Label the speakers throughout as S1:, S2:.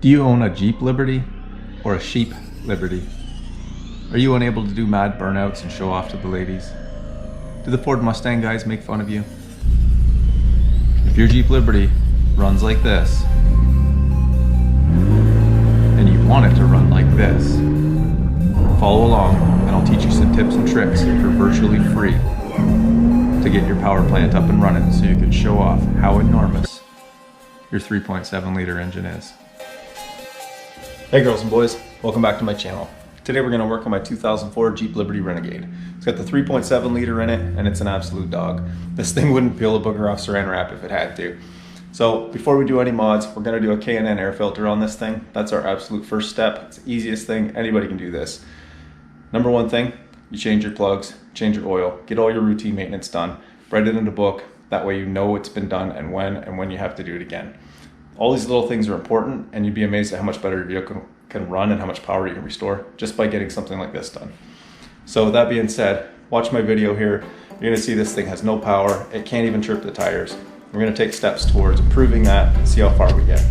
S1: Do you own a Jeep Liberty or a Sheep Liberty? Are you unable to do mad burnouts and show off to the ladies? Do the Ford Mustang guys make fun of you? If your Jeep Liberty runs like this, and you want it to run like this, follow along and I'll teach you some tips and tricks for virtually free to get your power plant up and running so you can show off how enormous your 3.7 liter engine is. Hey girls and boys, welcome back to my channel. Today we're going to work on my 2004 Jeep Liberty Renegade. It's got the 3.7 liter in it and it's an absolute dog. This thing wouldn't peel a booger off saran wrap if it had to. So before we do any mods, we're going to do a K&N air filter on this thing. That's our absolute first step. It's the easiest thing. Anybody can do this. Number one thing, you change your plugs, change your oil, get all your routine maintenance done, write it in a book. That way you know it's been done and when you have to do it again. All these little things are important, and you'd be amazed at how much better your vehicle can run and how much power you can restore just by getting something like this done. So with that being said, watch my video here. You're going to see this thing has no power. It can't even trip the tires. We're going to take steps towards improving that and see how far we get.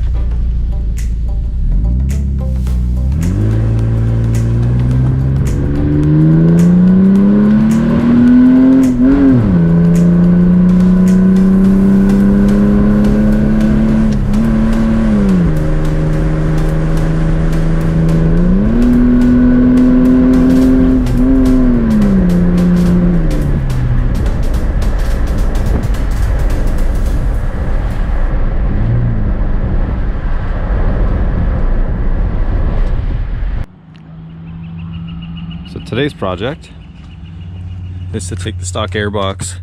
S1: So today's project is to take the stock airbox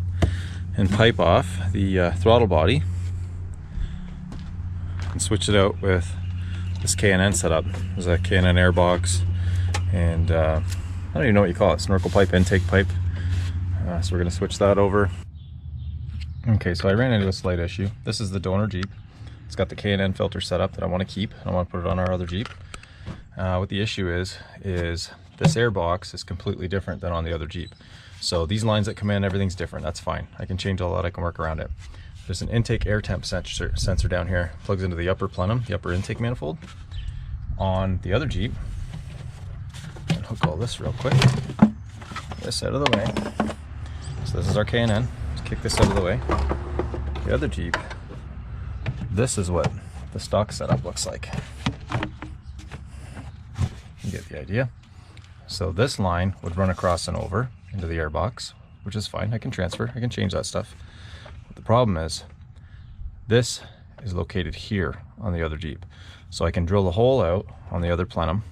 S1: and pipe off the throttle body and switch it out with this K&N setup. There's a K&N airbox and I don't even know what you call it, snorkel pipe, intake pipe. So we're going to switch that over. Okay, so I ran into a slight issue. This is the donor Jeep. It's got the K&N filter setup that I want to keep. I want to put it on our other Jeep. What the issue is this airbox is completely different than on the other Jeep. So these lines that come in, everything's different. That's fine. I can change all that. I can work around it. There's an intake air temp sensor down here. Plugs into the upper plenum, the upper intake manifold. On the other Jeep, and hook all this real quick. This out of the way. So this is our K&N. Let's kick this out of the way. The other Jeep, this is what the stock setup looks like. You get the idea. So this line would run across and over into the airbox, which is fine. I can transfer, I can change that stuff. But the problem is, this is located here on the other Jeep. So I can drill the hole out on the other plenum,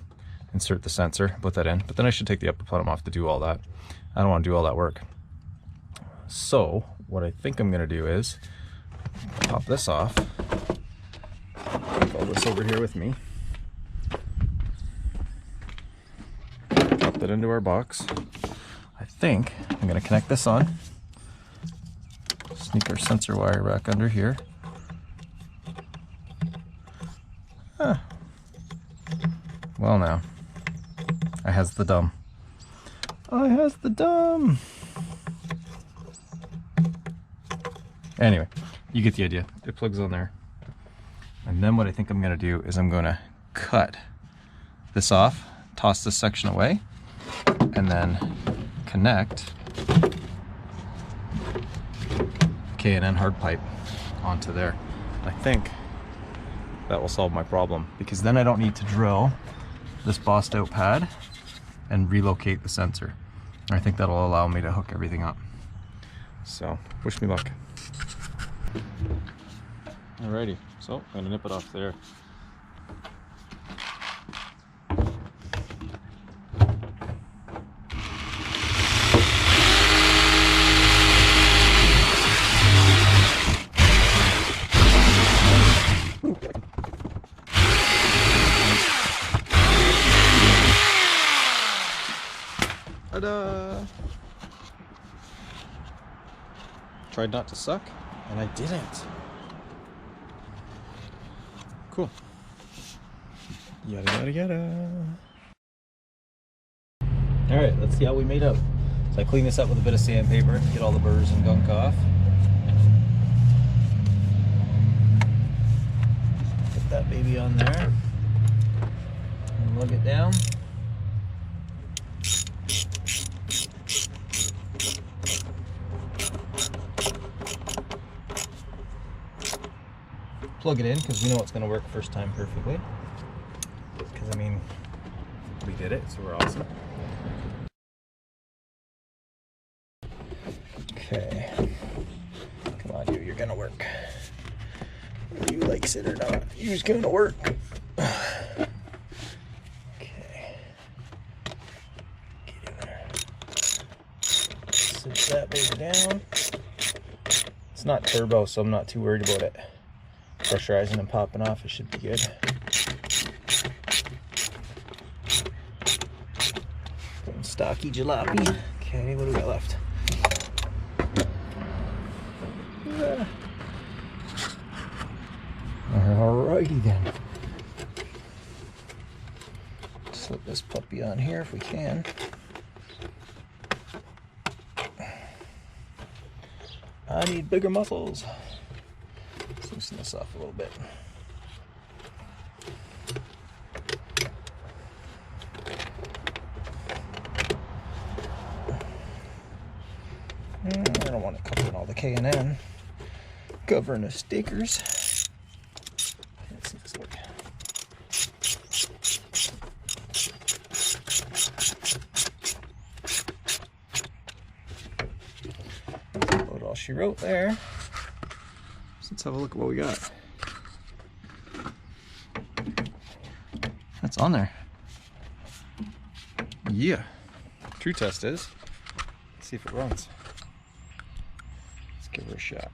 S1: insert the sensor, put that in, but then I should take the upper plenum off to do all that. I don't want to do all that work. So what I think I'm gonna do is pop this off, take all this over here with me, it into our box. I think I'm going to connect this on, sneak our sensor wire back under here. Well now, I has the dumb. Anyway, you get the idea. It plugs on there. And then what I think I'm going to do is I'm going to cut this off, toss this section away, and then connect K&N hard pipe onto there. I think that will solve my problem, because then I don't need to drill this bossed out pad and relocate the sensor. I think that'll allow me to hook everything up. So wish me luck. Alrighty, so I'm gonna nip it off there. Ta-da! Tried not to suck, and I didn't. Cool. Yada yada yada. Alright, let's see how we made out. So I clean this up with a bit of sandpaper, get all the burrs and gunk off. Put that baby on there.
S2: lug it down. Plug it in because we know it's going to work first time perfectly. Because I mean, we did it, so we're awesome. Okay. Come on, you're going to work. Whether you likes it or not, you're going to work. Okay. Get in there. Sit that baby down. It's not turbo, so I'm not too worried about it pressurizing and popping off. It should be good. Stocky jalopy. Okay, what do we got left? Alrighty then. Slip this puppy on here if we can. I need bigger muscles. Let's loosen this off a little bit. I don't want it covering all the K&N. Covering the stickers. Let's see this look. About all she wrote there. So let's have a look at what we got. That's on there. Yeah. True test is. Let's see if it runs. Let's give her a shot.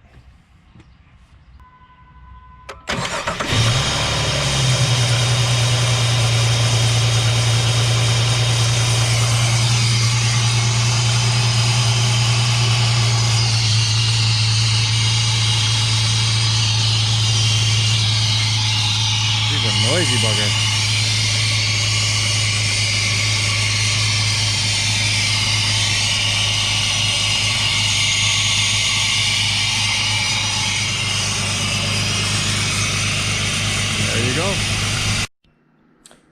S2: She's a noisy bugger. There you go.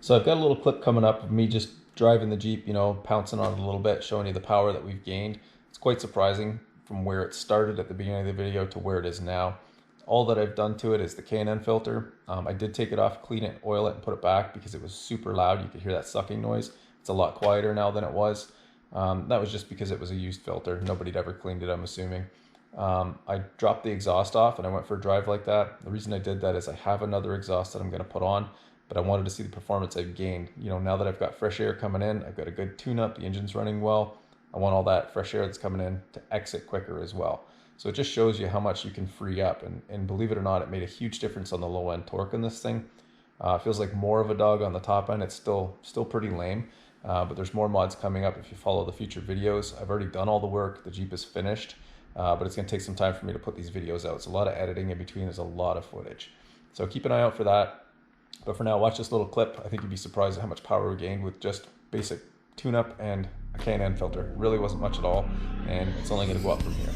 S2: So I've got a little clip coming up of me just driving the Jeep, you know, pouncing on it a little bit, showing you the power that we've gained. It's quite surprising from where it started at the beginning of the video to where it is now. All that I've done to it is the K&N filter. I did take it off, clean it, oil it, and put it back because it was super loud. You could hear that sucking noise. It's a lot quieter now than it was. That was just because it was a used filter. Nobody'd ever cleaned it, I'm assuming. I dropped the exhaust off and I went for a drive like that. The reason I did that is I have another exhaust that I'm going to put on, but I wanted to see the performance I've gained. You know, now that I've got fresh air coming in, I've got a good tune-up, the engine's running well. I want all that fresh air that's coming in to exit quicker as well. So it just shows you how much you can free up. And believe it or not, it made a huge difference on the low end torque in this thing. It feels like more of a dog on the top end. It's still pretty lame, but there's more mods coming up if you follow the future videos. I've already done all the work. The Jeep is finished, but it's gonna take some time for me to put these videos out. It's a lot of editing in between. There's a lot of footage. So keep an eye out for that. But for now, watch this little clip. I think you'd be surprised at how much power we gained with just basic tune-up and a K&N filter. It really wasn't much at all, and it's only gonna go up from here.